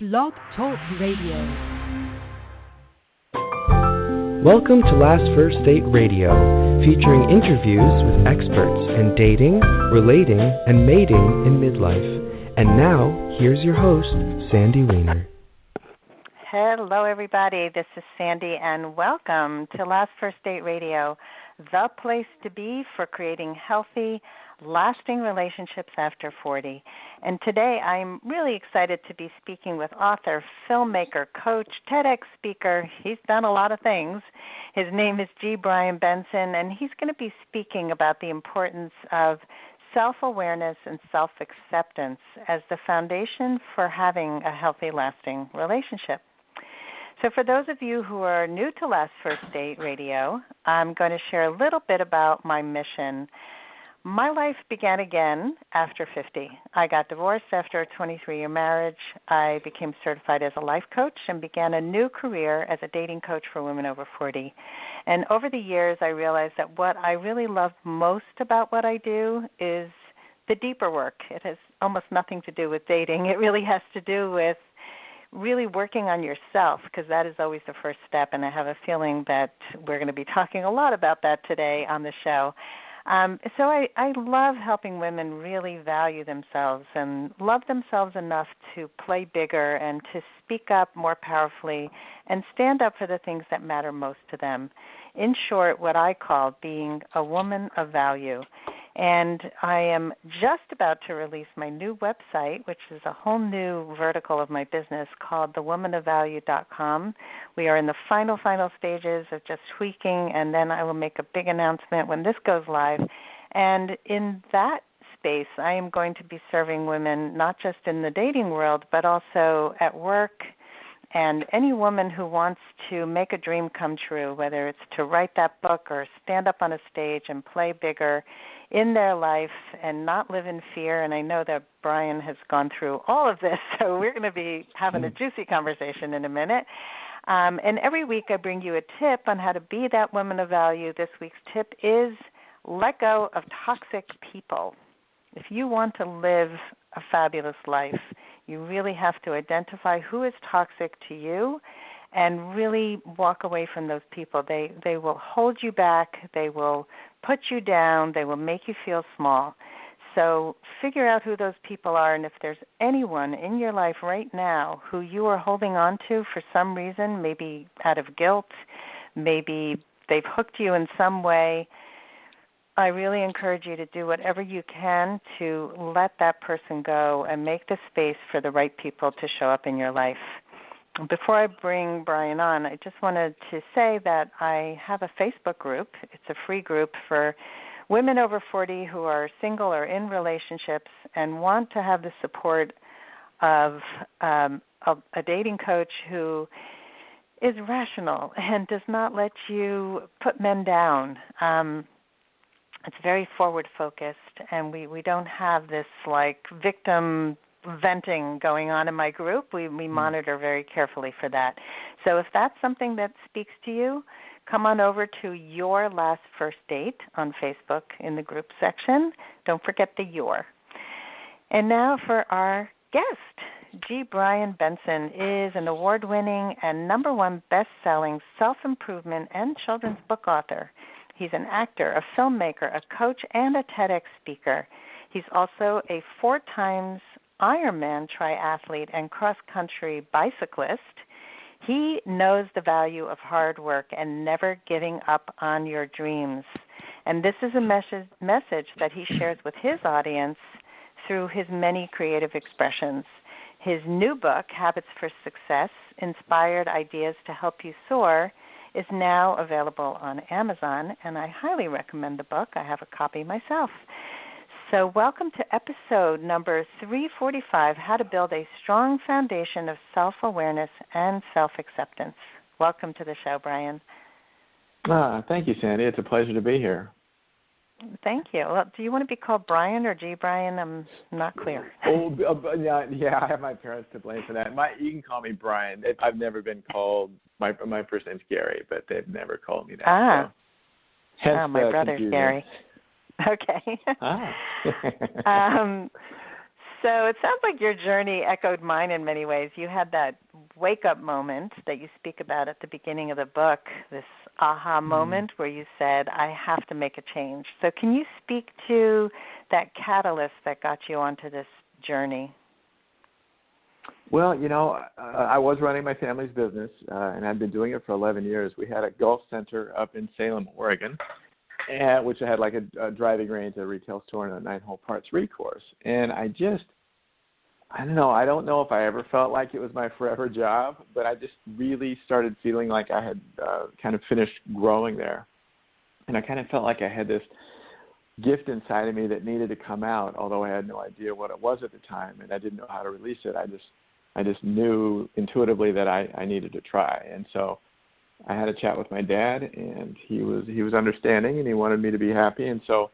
Blog Talk Radio. Welcome to Last First Date Radio, featuring interviews with experts in dating, relating, and mating in midlife. And now, here's your host, Sandy Weiner. Hello, everybody. This is Sandy, and welcome to Last First Date Radio, the place to be for creating healthy, lasting relationships after 40. And today I'm really excited to be speaking with author, filmmaker, coach, TEDx speaker. He's done a lot of things. His name is G. Brian Benson, and he's going to be speaking about the importance of self-awareness and self-acceptance as the foundation for having a healthy, lasting relationship. So for those of you who are new to Last First Date Radio, I'm going to share a little bit about my mission. My life began again after 50. I got divorced after a 23-year marriage. I became certified as a life coach and began a new career as a dating coach for women over 40. And over the years, I realized that what I really love most about what I do is the deeper work. It has almost nothing to do with dating. It really has to do with really working on yourself, because that is always the first step, and I have a feeling that we're going to be talking a lot about that today on the show. So I love helping women really value themselves and love themselves enough to play bigger and to speak up more powerfully and stand up for the things that matter most to them. In short, what I call being a woman of value. And I am just about to release my new website, which is a whole new vertical of my business called thewomanofvalue.com. We are in the final stages of just tweaking, and then I will make a big announcement when this goes live. And in that space, I am going to be serving women not just in the dating world, but also at work, and any woman who wants to make a dream come true, whether it's to write that book or stand up on a stage and play bigger in their life and not live in fear. And I know that Brian has gone through all of this, so we're going to be having a juicy conversation in a minute. And every week I bring you a tip on how to be that woman of value. This week's tip is let go of toxic people. If you want to live a fabulous life, you really have to identify who is toxic to you and really walk away from those people. They will hold you back. They will put you down. They will make you feel small. So figure out who those people are, and if there's anyone in your life right now who you are holding on to for some reason, maybe out of guilt, maybe they've hooked you in some way, I really encourage you to do whatever you can to let that person go and make the space for the right people to show up in your life. Before I bring Brian on, I just wanted to say that I have a Facebook group. It's a free group for women over 40 who are single or in relationships and want to have the support of a dating coach who is rational and does not let you put men down. It's very forward-focused, and we don't have this, like, victim venting going on in my group. We monitor very carefully for that. So if that's something that speaks to you, come on over to Your Last First Date on Facebook in the group section. Don't forget the your. And now for our guest. G. Brian Benson is an award-winning and #1 best-selling self-improvement and children's book author. He's an actor, a filmmaker, a coach, and a TEDx speaker. He's also a 4-times Ironman triathlete and cross-country bicyclist. He knows the value of hard work and never giving up on your dreams. And this is a message that he shares with his audience through his many creative expressions. His new book, Habits for Success, Inspired Ideas to Help You Soar, is now available on Amazon, and I highly recommend the book. I have a copy myself. So welcome to episode number 345, How to Build a Strong Foundation of Self-Awareness and Self-Acceptance. Welcome to the show, Brian. Thank you, Sandy. It's a pleasure to be here. Thank you. Well, do you want to be called Brian or G. Brian? I'm not clear. Yeah, I have my parents to blame for that. You can call me Brian. I've never been called. My first name's Gary, but they've never called me that. So, my brother's confusion. Gary. Okay. So it sounds like your journey echoed mine in many ways. You had that wake-up moment that you speak about at the beginning of the book, this aha moment where you said, I have to make a change. So can you speak to that catalyst that got you onto this journey? Well, I was running my family's business, and I'd been doing it for 11 years. We had a golf center up in Salem, Oregon, which had like a driving range, a retail store, and a 9-hole par 3 course. And I don't know if I ever felt like it was my forever job, but I just really started feeling like I had kind of finished growing there. And I kind of felt like I had this gift inside of me that needed to come out, although I had no idea what it was at the time, and I didn't know how to release it. I just knew intuitively that I needed to try. And so I had a chat with my dad, and he was understanding, and he wanted me to be happy. And so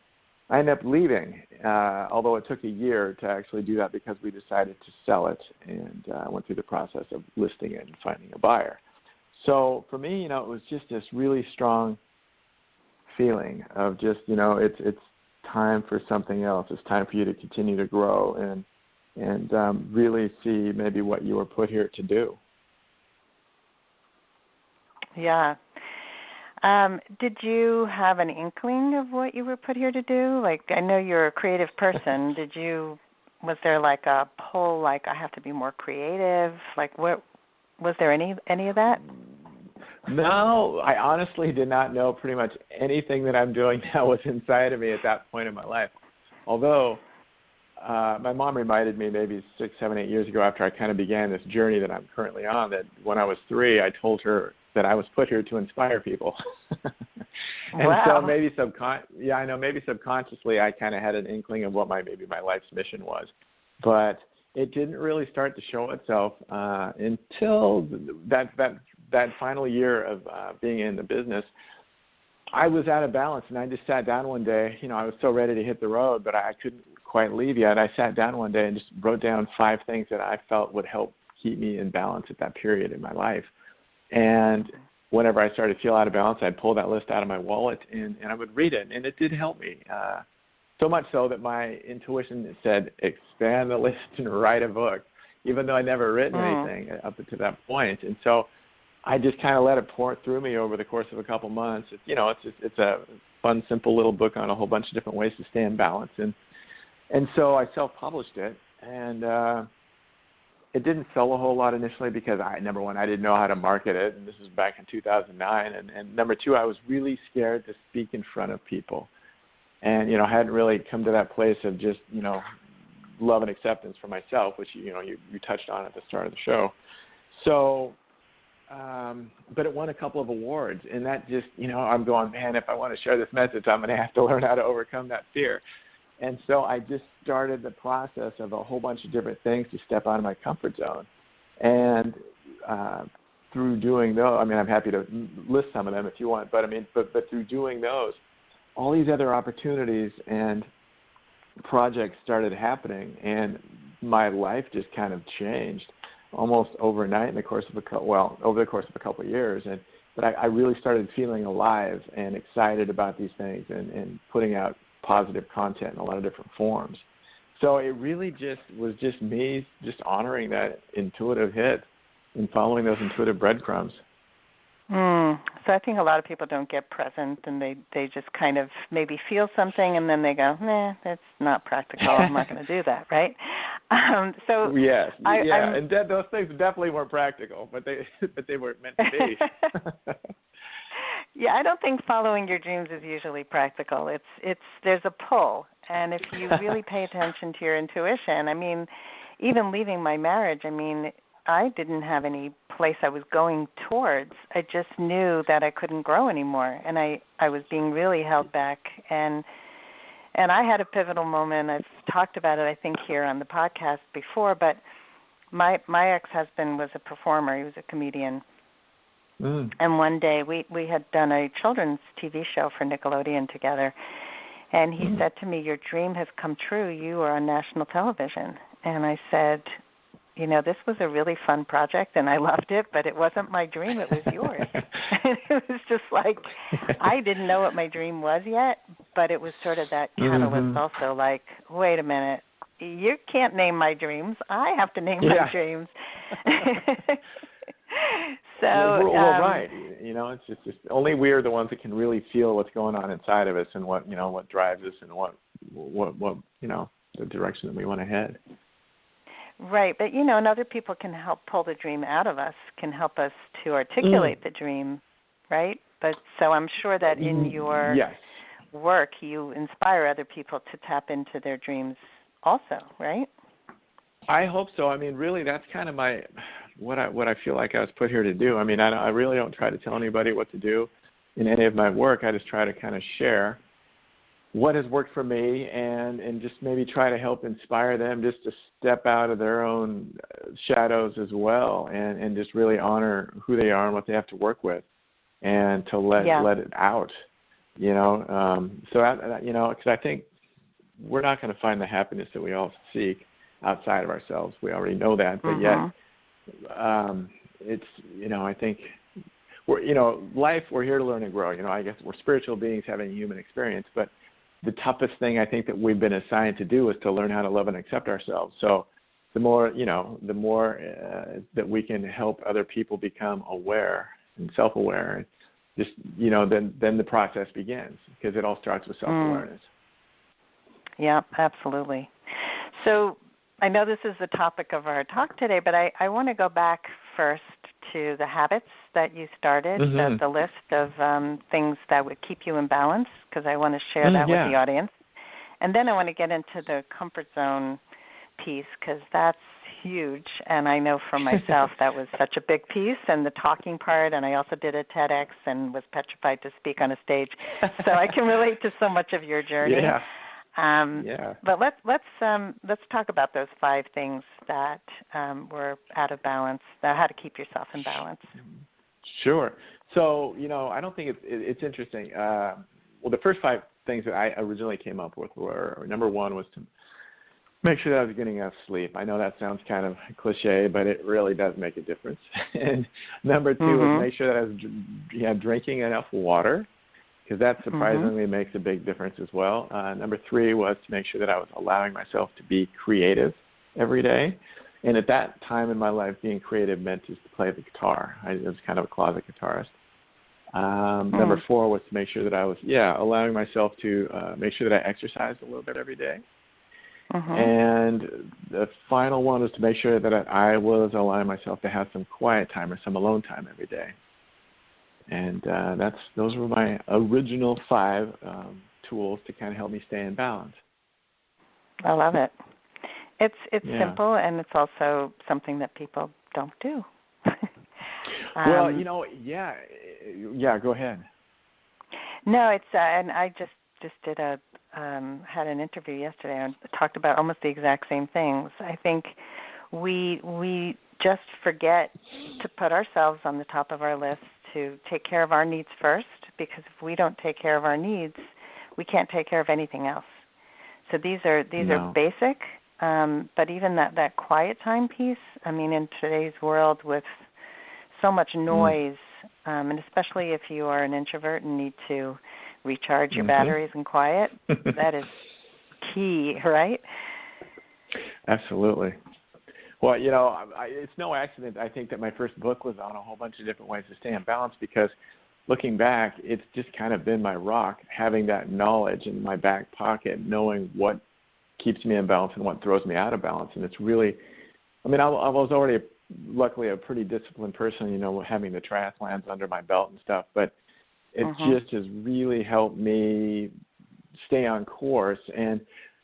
I ended up leaving, although it took a year to actually do that because we decided to sell it, and I went through the process of listing it and finding a buyer. So for me, it was just this really strong feeling of just, it's time for something else. It's time for you to continue to grow and really see maybe what you were put here to do. Yeah. Did you have an inkling of what you were put here to do? Like, I know you're a creative person. Was there like a pull, like I have to be more creative? Like, what was there any of that? No, I honestly did not know pretty much anything that I'm doing now was inside of me at that point in my life. Although my mom reminded me maybe 6, 7, 8 years ago after I kind of began this journey that I'm currently on, that when I was 3, I told her that I was put here to inspire people. And wow. So maybe subconsciously I kind of had an inkling of what maybe my life's mission was. But it didn't really start to show itself until that final year of being in the business. I was out of balance, and I just sat down one day. I was so ready to hit the road, but I couldn't quite leave yet. I sat down one day and just wrote down 5 things that I felt would help keep me in balance at that period in my life. And whenever I started to feel out of balance, I'd pull that list out of my wallet and I would read it, and it did help me. So much so that my intuition said, expand the list and write a book, even though I'd never written anything up to that point. And so I just kind of let it pour through me over the course of a couple months. It's a fun, simple little book on a whole bunch of different ways to stay in balance. And so I self-published it, and it didn't sell a whole lot initially because, number one, I didn't know how to market it, and this was back in 2009. And number two, I was really scared to speak in front of people. And, I hadn't really come to that place of just, love and acceptance for myself, which, you touched on at the start of the show. So, but it won a couple of awards, and that just, I'm going, man, if I want to share this message, I'm going to have to learn how to overcome that fear. And so I just started the process of a whole bunch of different things to step out of my comfort zone. And through doing those, I'm happy to list some of them if you want, but through doing those, all these other opportunities and projects started happening, and my life just kind of changed almost overnight over the course of a couple of years. But I really started feeling alive and excited about these things and putting out positive content in a lot of different forms. So it really was just me just honoring that intuitive hit and following those intuitive breadcrumbs. So I think a lot of people don't get present, and they just kind of maybe feel something, and then they go, nah, that's not practical. I'm not going to do that, right? So yes, and those things definitely weren't practical, but they weren't meant to be. Yeah, I don't think following your dreams is usually practical. There's a pull, and if you really pay attention to your intuition, even leaving my marriage, I didn't have any place I was going towards. I just knew that I couldn't grow anymore, and I was being really held back. And I had a pivotal moment. I've talked about it, I think, here on the podcast before, but my ex-husband was a performer. He was a comedian. And one day we had done a children's TV show for Nickelodeon together, and he said to me, your dream has come true. You are on national television. And I said, this was a really fun project, and I loved it, but it wasn't my dream. It was yours. And it was just like, I didn't know what my dream was yet, but it was sort of that catalyst also, like, wait a minute, you can't name my dreams. I have to name my dreams. So well, right. It's just only we are the ones that can really feel what's going on inside of us and what drives us and what the direction that we want to head. Right, but and other people can help pull the dream out of us, can help us to articulate the dream, right? But so I'm sure that in your work you inspire other people to tap into their dreams also, right? I hope so. I mean, really, that's kind of what I feel like I was put here to do. I mean, I really don't try to tell anybody what to do in any of my work. I just try to kind of share what has worked for me and just maybe try to help inspire them just to step out of their own shadows as well and just really honor who they are and what they have to work with and to let it out, because I think we're not going to find the happiness that we all seek outside of ourselves. We already know that, but yet it's, I think we're here to learn and grow. I guess we're spiritual beings having a human experience, but the toughest thing I think that we've been assigned to do is to learn how to love and accept ourselves. So the more that we can help other people become aware and self-aware, just, then the process begins, because it all starts with self-awareness. Yeah, absolutely. So I know this is the topic of our talk today, but I want to go back first to the habits that you started, the list of things that would keep you in balance, because I want to share that with the audience. And then I want to get into the comfort zone piece, because that's huge. And I know for myself that was such a big piece, and the talking part, and I also did a TEDx and was petrified to speak on a stage. So I can relate to so much of your journey. But let's talk about those 5 things that were out of balance, how to keep yourself in balance. Sure. So, I don't think it's interesting. Well, the first 5 things that I originally came up with were, number 1 was to make sure that I was getting enough sleep. I know that sounds kind of cliche, but it really does make a difference. And number 2 was make sure that I was drinking enough water, because that surprisingly makes a big difference as well. Number 3 was to make sure that I was allowing myself to be creative every day. And at that time in my life, being creative meant just to play the guitar. I was kind of a closet guitarist. Number 4 was to make sure that I was, allowing myself to make sure that I exercised a little bit every day. And the final one was to make sure that I was allowing myself to have some quiet time or some alone time every day. And those were my original 5 tools to kind of help me stay in balance. I love it. It's simple, and it's also something that people don't do. Well, go ahead. No, it's and I just did had an interview yesterday and talked about almost the exact same things. I think we just forget to put ourselves on the top of our list, to take care of our needs first, because if we don't take care of our needs, we can't take care of anything else. So these are basic, but even that quiet time piece, I mean, in today's world with so much noise, and especially if you are an introvert and need to recharge your batteries in quiet, that is key, right? Absolutely. Well, it's no accident, I think, that my first book was on a whole bunch of different ways to stay in balance, because looking back, it's just kind of been my rock, having that knowledge in my back pocket, knowing what keeps me in balance and what throws me out of balance. And it's really, I was already luckily a pretty disciplined person, having the triathlons under my belt and stuff, but it just has really helped me stay on course. And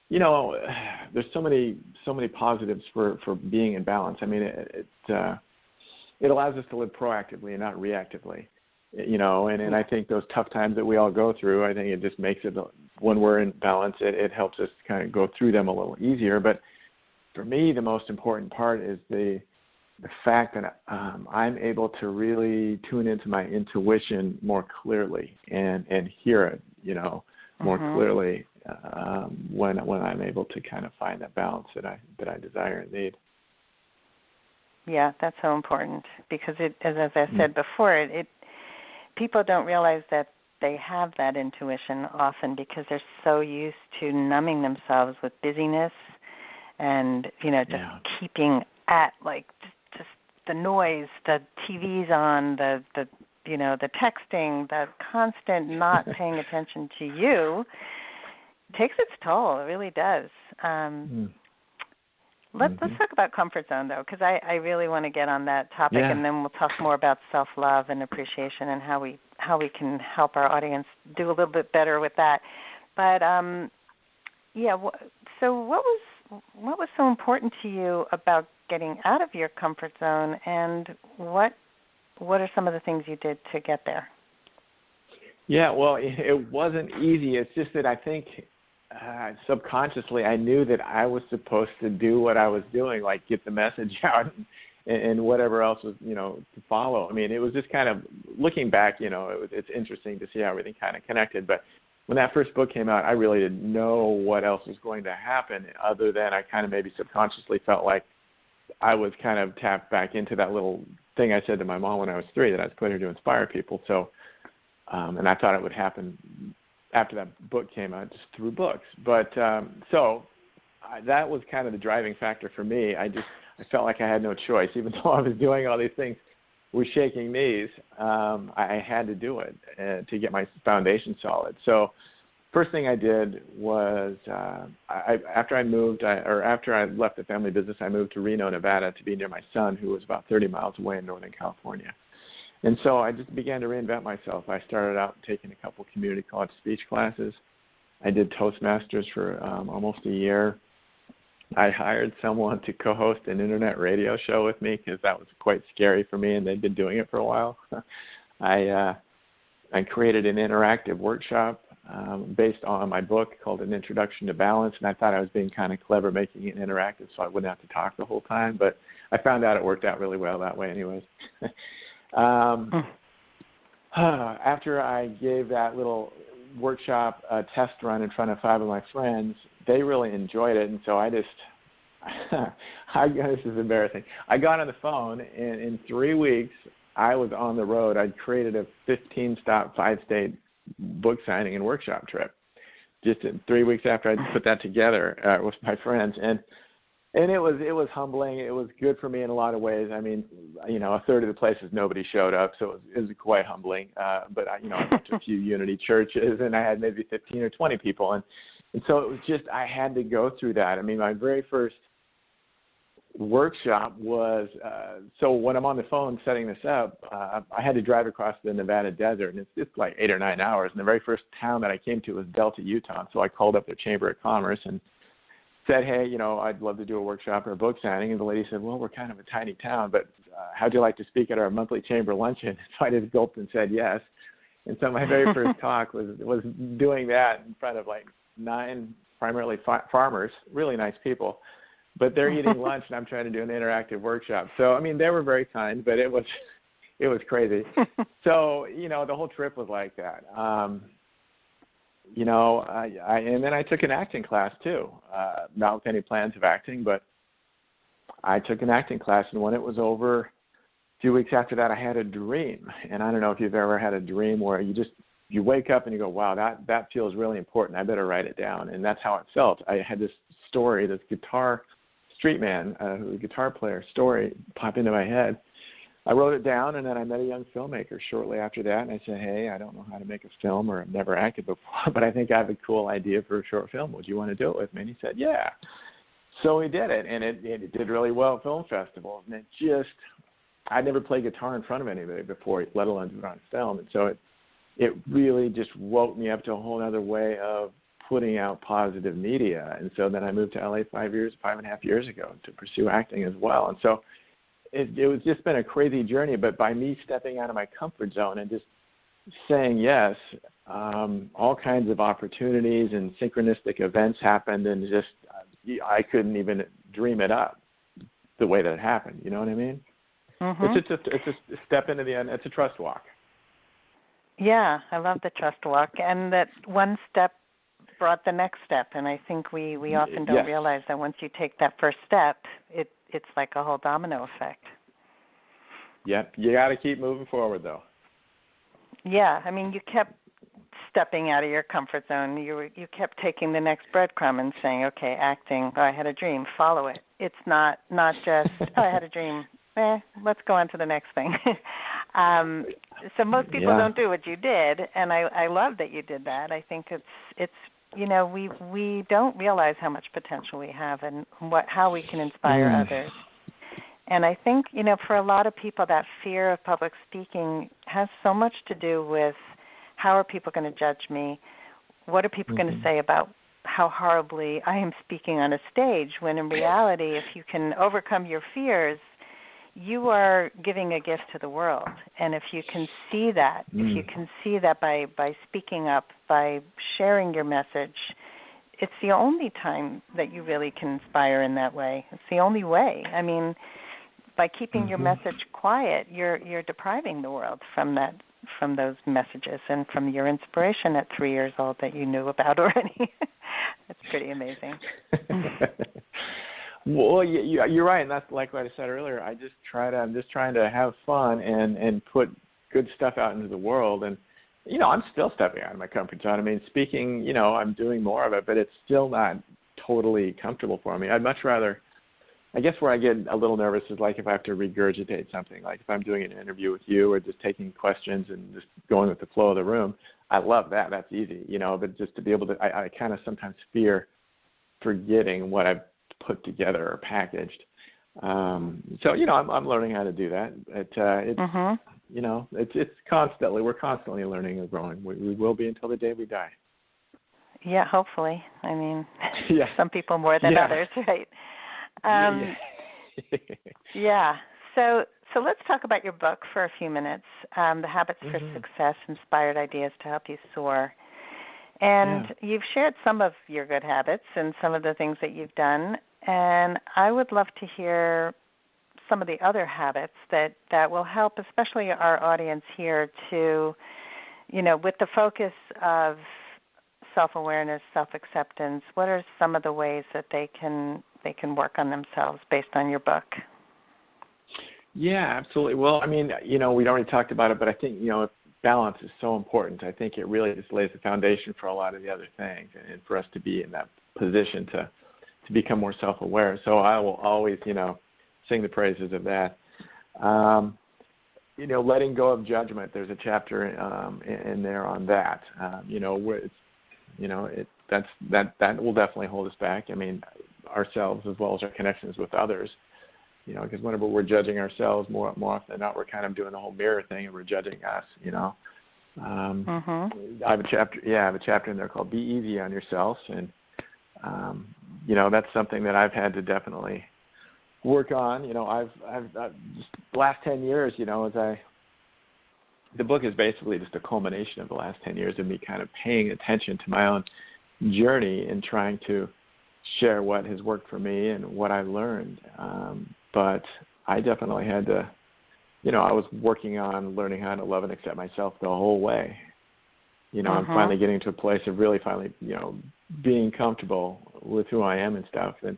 there's so many positives for being in balance. I mean, it allows us to live proactively and not reactively, and I think those tough times that we all go through, I think it just makes it, when we're in balance, it helps us kind of go through them a little easier. But for me, the most important part is the fact that I'm able to really tune into my intuition more clearly and hear it, more clearly when I'm able to kind of find that balance that I desire and need. Yeah, that's so important, because as I said before, people don't realize that they have that intuition often because they're so used to numbing themselves with busyness and just keeping at just the noise, the TV's on, the the texting, the constant not paying attention to you takes its toll. It really does. Let's talk about comfort zone, though, because I really want to get on that topic, and then we'll talk more about self-love and appreciation and how we can help our audience do a little bit better with that. But so what was so important to you about getting out of your comfort zone, and what are some of the things you did to get there? Yeah, well, it wasn't easy. It's just that I think subconsciously I knew that I was supposed to do what I was doing, like get the message out and whatever else was, to follow. I mean, it was just kind of looking back, it's interesting to see how everything kind of connected. But when that first book came out, I really didn't know what else was going to happen other than I kind of maybe subconsciously felt like I was kind of tapped back into that little thing I said to my mom when I was 3, that I was put here to inspire people. So, and I thought it would happen after that book came out, just through books. But that was kind of the driving factor for me. I felt like I had no choice. Even though I was doing all these things with shaking knees, I had to do it to get my foundation solid. So first thing I did was after I left the family business, I moved to Reno, Nevada to be near my son, who was about 30 miles away in Northern California. And so I just began to reinvent myself. I started out taking a couple community college speech classes. I did Toastmasters for almost a year. I hired someone to co-host an internet radio show with me because that was quite scary for me, and they'd been doing it for a while. I created an interactive workshop based on my book called An Introduction to Balance, and I thought I was being kind of clever making it interactive so I wouldn't have to talk the whole time, but I found out it worked out really well that way anyways. After I gave that little workshop test run in front of 5 of my friends, they really enjoyed it, and so this is embarrassing. I got on the phone, and in 3 weeks, I was on the road. I'd created a 15-stop, 5-state book signing and workshop trip. Just 3 weeks after I put that together with my friends, and it was humbling. It was good for me in a lot of ways. I mean, a third of the places nobody showed up, so it was quite humbling. But I went to a few Unity churches, and I had maybe 15 or 20 people, and so it was just I had to go through that. I mean, my very first workshop was so when I'm on the phone setting this up, I had to drive across the Nevada desert, and it's like 8 or 9 hours. And the very first town that I came to was Delta, Utah. So I called up their Chamber of Commerce and said, hey, I'd love to do a workshop or a book signing. And the lady said, well, we're kind of a tiny town, but how'd you like to speak at our monthly chamber luncheon? So I just gulped and said yes. And so my very first talk was doing that in front of like 9 primarily farmers, really nice people. But they're eating lunch, and I'm trying to do an interactive workshop. So, I mean, they were very kind, but it was crazy. So, the whole trip was like that. And then I took an acting class too. Not with any plans of acting, but I took an acting class, and when it was over, a few weeks after that, I had a dream. And I don't know if you've ever had a dream where you wake up and you go, wow, that feels really important. I better write it down. And that's how it felt. I had this story, this street man, who's a guitar player story pop into my head. I wrote it down, and then I met a young filmmaker shortly after that, and I said, hey, I don't know how to make a film, or I've never acted before, but I think I have a cool idea for a short film. Would you want to do it with me? And he said, yeah. So we did it, and it did really well at film festivals, and I'd never played guitar in front of anybody before, let alone do it on film, and so it really just woke me up to a whole other way of putting out positive media. And so then I moved to LA 5.5 years ago to pursue acting as well. And so it was just been a crazy journey, but by me stepping out of my comfort zone and just saying yes, all kinds of opportunities and synchronistic events happened, and I couldn't even dream it up the way that it happened. You know what I mean? Mm-hmm. It's a step into the end. It's a trust walk. Yeah, I love the trust walk, and that one step brought the next step, and I think we often don't realize that once you take that first step, it's like a whole domino effect. Yep, you got to keep moving forward, though. Yeah, I mean, you kept stepping out of your comfort zone. You kept taking the next breadcrumb and saying, okay, acting, oh, I had a dream, follow it. It's not just, oh, I had a dream, let's go on to the next thing. So most people don't do what you did, and I love that you did that. I think it's we don't realize how much potential we have and how we can inspire others. And I think, for a lot of people, that fear of public speaking has so much to do with how are people going to judge me? What are people going to say about how horribly I am speaking on a stage? When in reality, if you can overcome your fears, you are giving a gift to the world. And if you can see that, by speaking up, by sharing your message, it's the only time that you really can inspire in that way. It's the only way. I mean, by keeping your message quiet, you're depriving the world from those messages and from your inspiration at 3 years old that you knew about already. That's pretty amazing. Well, you're right, and that's like what I said earlier. I'm just trying to have fun and put good stuff out into the world. And I'm still stepping out of my comfort zone. I mean, speaking, I'm doing more of it, but it's still not totally comfortable for me. I'd much rather. I guess where I get a little nervous is like if I have to regurgitate something, like if I'm doing an interview with you or just taking questions and just going with the flow of the room. I love that. That's easy, but just to be able to, I kind of sometimes fear forgetting what I've put together or packaged. So, I'm learning how to do that. It's constantly, we're constantly learning and growing. We will be until the day we die. Yeah, hopefully. I mean, some people more than others, right? So let's talk about your book for a few minutes, The Habits for Success, Inspired Ideas to Help You Soar. And you've shared some of your good habits and some of the things that you've done, and I would love to hear some of the other habits that will help, especially our audience here, to, with the focus of self-awareness, self-acceptance. What are some of the ways that they can work on themselves based on your book? Yeah, absolutely. Well, I mean, we'd already talked about it, but I think, balance is so important. I think it really just lays the foundation for a lot of the other things and for us to be in that position to become more self-aware. So I will always, sing the praises of that. Letting go of judgment. There's a chapter in there on that. Where it's, that will definitely hold us back. I mean, ourselves as well as our connections with others. Because whenever we're judging ourselves, more often than not, we're kind of doing the whole mirror thing, and we're judging us. I have a chapter in there called "Be Easy on Yourself," and that's something that I've had to definitely work on. I've just the last 10 years, the book is basically just a culmination of the last 10 years of me kind of paying attention to my own journey and trying to share what has worked for me and what I learned. But I definitely had to, I was working on learning how to love and accept myself the whole way. I'm finally getting to a place of really finally, being comfortable with who I am and stuff. And,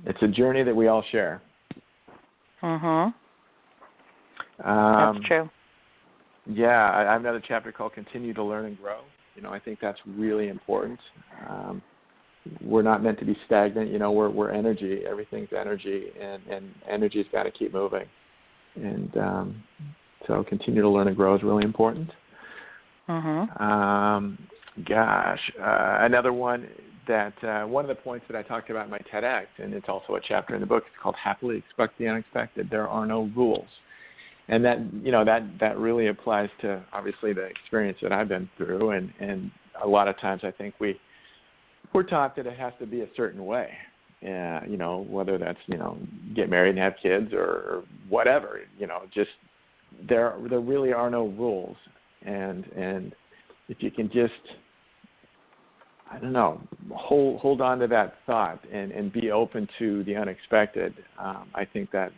it's a journey that we all share. That's true. Yeah, I have another chapter called Continue to Learn and Grow. I think that's really important. We're not meant to be stagnant. We're energy. Everything's energy, and energy's got to keep moving. And so continue to learn and grow is really important. Another one that one of the points that I talked about in my TEDx, and it's also a chapter in the book, it's called Happily Expect the Unexpected. There are no rules. And that really applies to obviously the experience that I've been through, and a lot of times I think we're taught that it has to be a certain way, whether that's get married and have kids or whatever, just there really are no rules, and if you can just hold on to that thought and be open to the unexpected, I think that's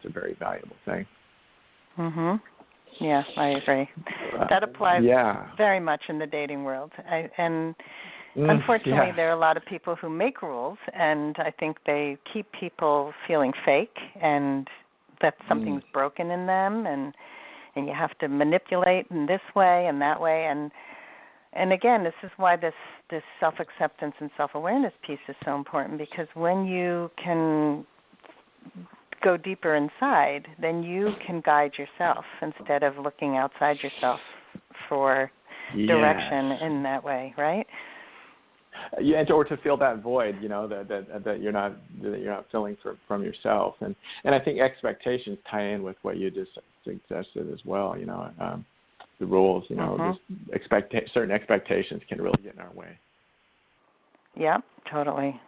a very valuable thing. Yeah, I agree. That applies very much in the dating world. Unfortunately, there are a lot of people who make rules, and I think they keep people feeling fake and that something's broken in them. And and you have to manipulate in this way and that way. And again, this is why this self-acceptance and self-awareness piece is so important, because when you can go deeper inside, then you can guide yourself instead of looking outside yourself for direction in that way, right? Yeah, or to fill that void, that you're not filling from yourself, and I think expectations tie in with what you just suggested as well. The rules, just certain expectations can really get in our way. Yeah, totally.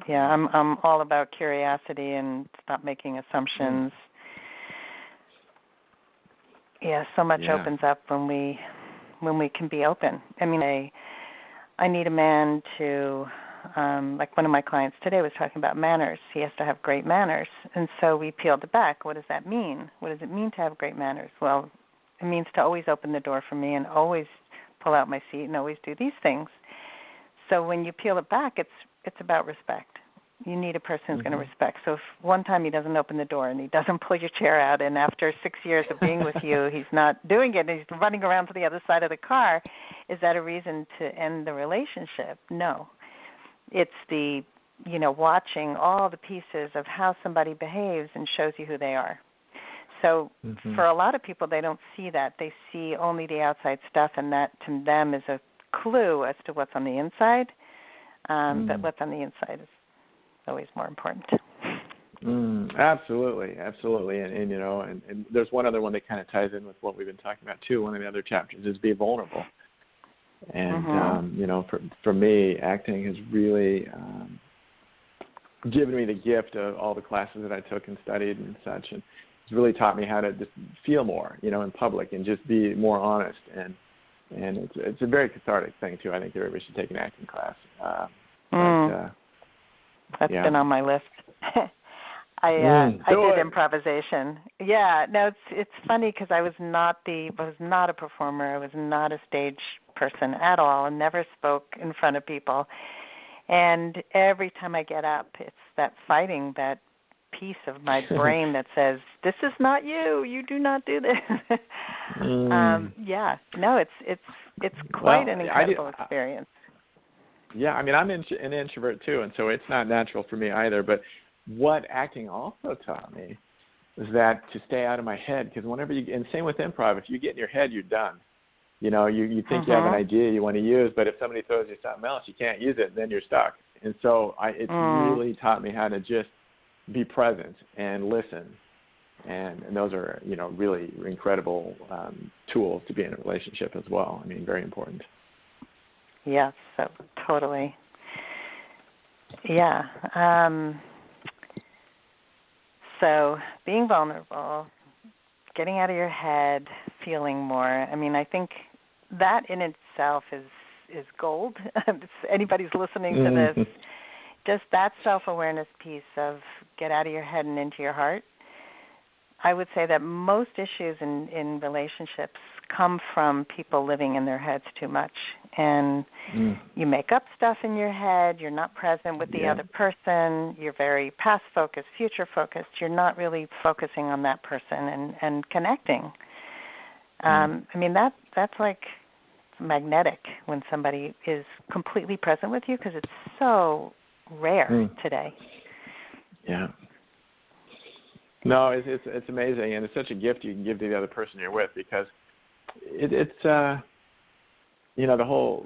Yeah, I'm all about curiosity and stop making assumptions. Yeah, so much opens up when we can be open. I mean, I need a man to, like one of my clients today was talking about manners. He has to have great manners. And so we peeled it back. What does that mean? What does it mean to have great manners? Well, it means to always open the door for me and always pull out my seat and always do these things. So when you peel it back, it's about respect. You need a person who's going to respect. So if one time he doesn't open the door and he doesn't pull your chair out, and after 6 years of being with you, he's not doing it and he's running around to the other side of the car, is that a reason to end the relationship? No. It's the, watching all the pieces of how somebody behaves and shows you who they are. So for a lot of people, they don't see that. They see only the outside stuff, and that to them is a clue as to what's on the inside. But what's on the inside is always more important. Absolutely. And there's one other one that kind of ties in with what we've been talking about too. One of the other chapters is be vulnerable. And for me, acting has really given me the gift of all the classes that I took and studied and such, and it's really taught me how to just feel more, in public and just be more honest. And it's a very cathartic thing too. I think everybody should take an acting class. That's been on my list. I did improvisation. Yeah, no, it's funny because I was not a performer. I was not a stage person at all, and never spoke in front of people. And every time I get up, it's that fighting, that piece of my brain that says, "This is not you. You do not do this." It's quite an incredible experience. Yeah, I mean, I'm an introvert too, and so it's not natural for me either. But what acting also taught me is that to stay out of my head, because and same with improv, if you get in your head, you're done. You think you have an idea you want to use, but if somebody throws you something else, you can't use it, then you're stuck. And so it's really taught me how to just be present and listen. And those are, really incredible tools to be in a relationship as well. I mean, very important. Yes, so totally. Yeah. So being vulnerable, getting out of your head, feeling more. I mean, I think that in itself is gold. If anybody's listening to this, just that self-awareness piece of get out of your head and into your heart. I would say that most issues in relationships come from people living in their heads too much. And you make up stuff in your head. You're not present with the other person. You're very past-focused, future-focused. You're not really focusing on that person and connecting. I mean, that's like magnetic when somebody is completely present with you, because it's so rare today. Yeah. No, it's amazing, and it's such a gift you can give to the other person you're with, because it's the whole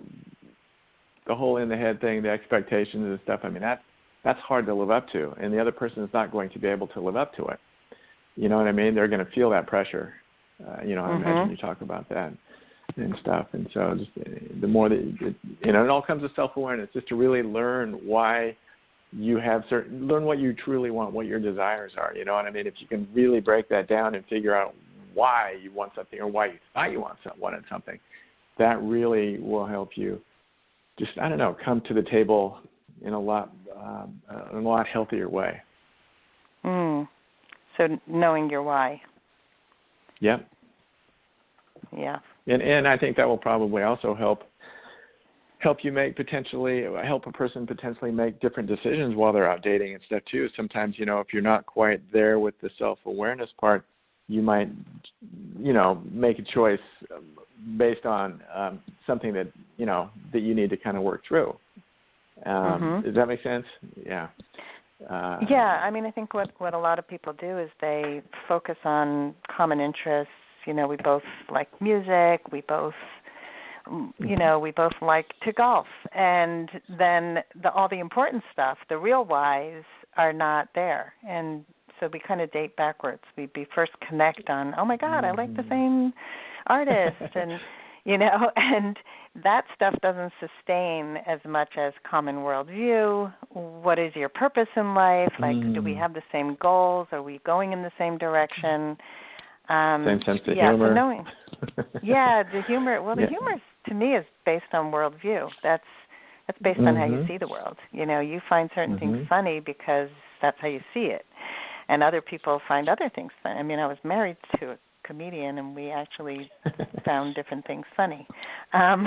in the head thing, the expectations and stuff. I mean, that's hard to live up to, and the other person is not going to be able to live up to it. You know what I mean? They're going to feel that pressure. I imagine you talk about that and stuff. And so just the more that it all comes to self-awareness, just to really learn why you have learn what you truly want, what your desires are. You know what I mean? If you can really break that down and figure out why you want something or why you thought you wanted something, that really will help you just, come to the table in a lot healthier way. So knowing your why. Yep. Yeah. And I think that will probably also help you help a person potentially make different decisions while they're out dating and stuff too. Sometimes, if you're not quite there with the self-awareness part, you might, make a choice based on something that, that you need to kind of work through. Does that make sense? Yeah. Yeah, I mean, I think what a lot of people do is they focus on common interests. We both like music. We both, we both like to golf. And then all the important stuff, the real whys, are not there. And so we kind of date backwards. We first connect on, oh, my God, I like the same artist. And, and that stuff doesn't sustain as much as common worldview. What is your purpose in life? Like, do we have the same goals? Are we going in the same direction? Same sense of humor. So knowing, the humor. Well, the humor, to me, is based on worldview. That's based on how you see the world. You find certain things funny because that's how you see it. And other people find other things funny. I mean, I was married to a comedian, and we actually found different things funny. So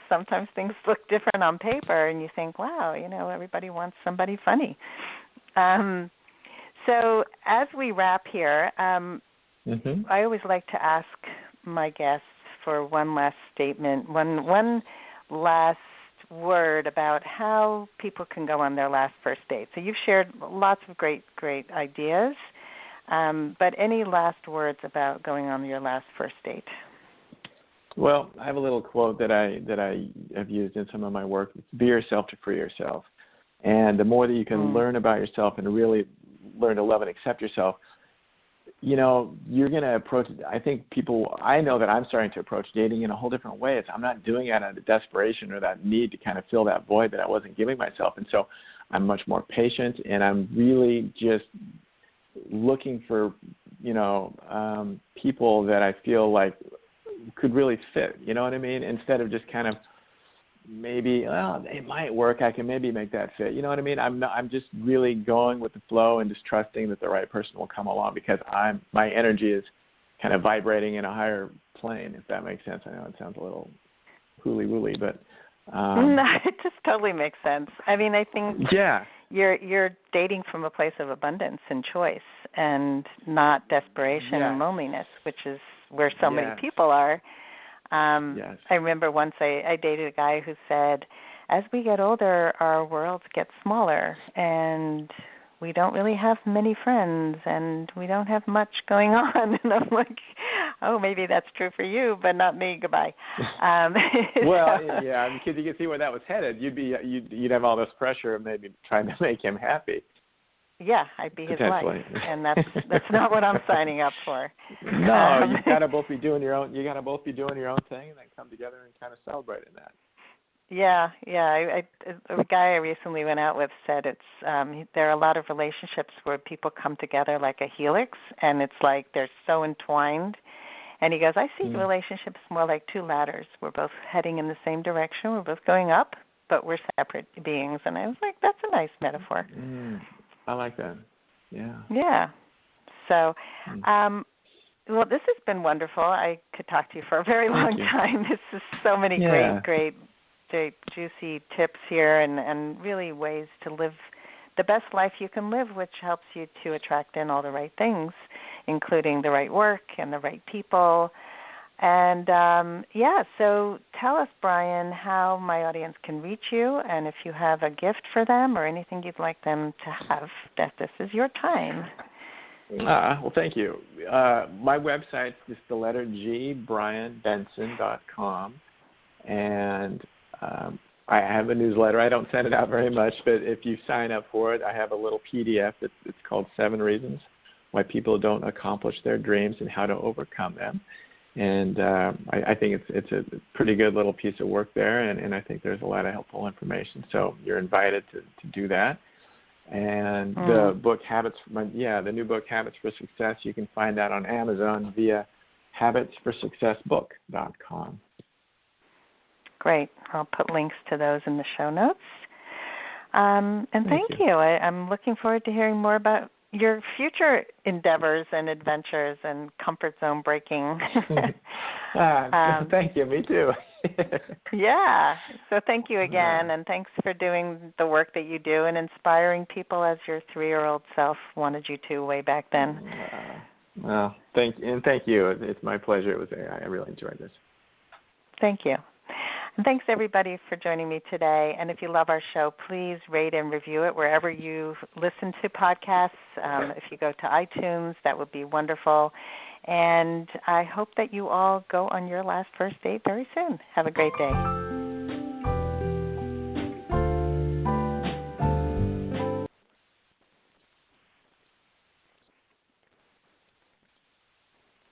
sometimes things look different on paper, and you think, wow, everybody wants somebody funny. So as we wrap here, I always like to ask my guests for one last statement, one last word about how people can go on their last first date. So you've shared lots of great ideas, but any last words about going on your last first date? Well, I have a little quote that I have used in some of my work. Be yourself to free yourself. And the more that you can learn about yourself and really learn to love and accept yourself, you're going to approach, I know that I'm starting to approach dating in a whole different way. I'm not doing it out of desperation or that need to kind of fill that void that I wasn't giving myself. And so I'm much more patient, and I'm really just looking for, people that I feel like could really fit, you know what I mean? Instead of just kind of maybe, it might work, I can maybe make that fit. You know what I mean? I'm just really going with the flow and just trusting that the right person will come along because my energy is kind of vibrating in a higher plane, if that makes sense. I know it sounds a little hooly-wooly, but no, it just totally makes sense. I mean, I think you're dating from a place of abundance and choice and not desperation and loneliness, which is where so many people are. I remember once I dated a guy who said, as we get older, our worlds get smaller, and we don't really have many friends, and we don't have much going on. And I'm like, oh, maybe that's true for you, but not me. Goodbye. Well, because you can see where that was headed. You'd have all this pressure of maybe trying to make him happy. Yeah, I'd be his wife, and that's not what I'm signing up for. No, you gotta both be doing your own. You gotta both be doing your own thing, and then come together and kind of celebrate in that. Yeah. A guy I recently went out with said there are a lot of relationships where people come together like a helix, and it's like they're so entwined. And he goes, I see relationships more like two ladders. We're both heading in the same direction. We're both going up, but we're separate beings. And I was like, that's a nice metaphor. I like that. Yeah. Yeah. So, well, this has been wonderful. I could talk to you for a very long time. This is so many great, juicy tips here and really ways to live the best life you can live, which helps you to attract in all the right things, including the right work and the right people. And, so tell us, Brian, how my audience can reach you, and if you have a gift for them or anything you'd like them to have, that this is your time. Well, thank you. My website is the letter G, brianbenson.com, and I have a newsletter. I don't send it out very much, but if you sign up for it, I have a little PDF. It's called 7 Reasons Why People Don't Accomplish Their Dreams and How to Overcome Them. And I think it's a pretty good little piece of work there, and I think there's a lot of helpful information. So you're invited to do that. And the book the new book Habits for Success, you can find that on Amazon via habitsforsuccessbook.com. Great. I'll put links to those in the show notes. And thank you. I'm looking forward to hearing more about your future endeavors and adventures and comfort zone breaking. Thank you. Me too. Yeah. So thank you again, and thanks for doing the work that you do and inspiring people as your 3-year-old self wanted you to way back then. Well, thank you. It's my pleasure. I really enjoyed this. Thank you. And thanks, everybody, for joining me today. And if you love our show, please rate and review it wherever you listen to podcasts. If you go to iTunes, that would be wonderful. And I hope that you all go on your last first date very soon. Have a great day.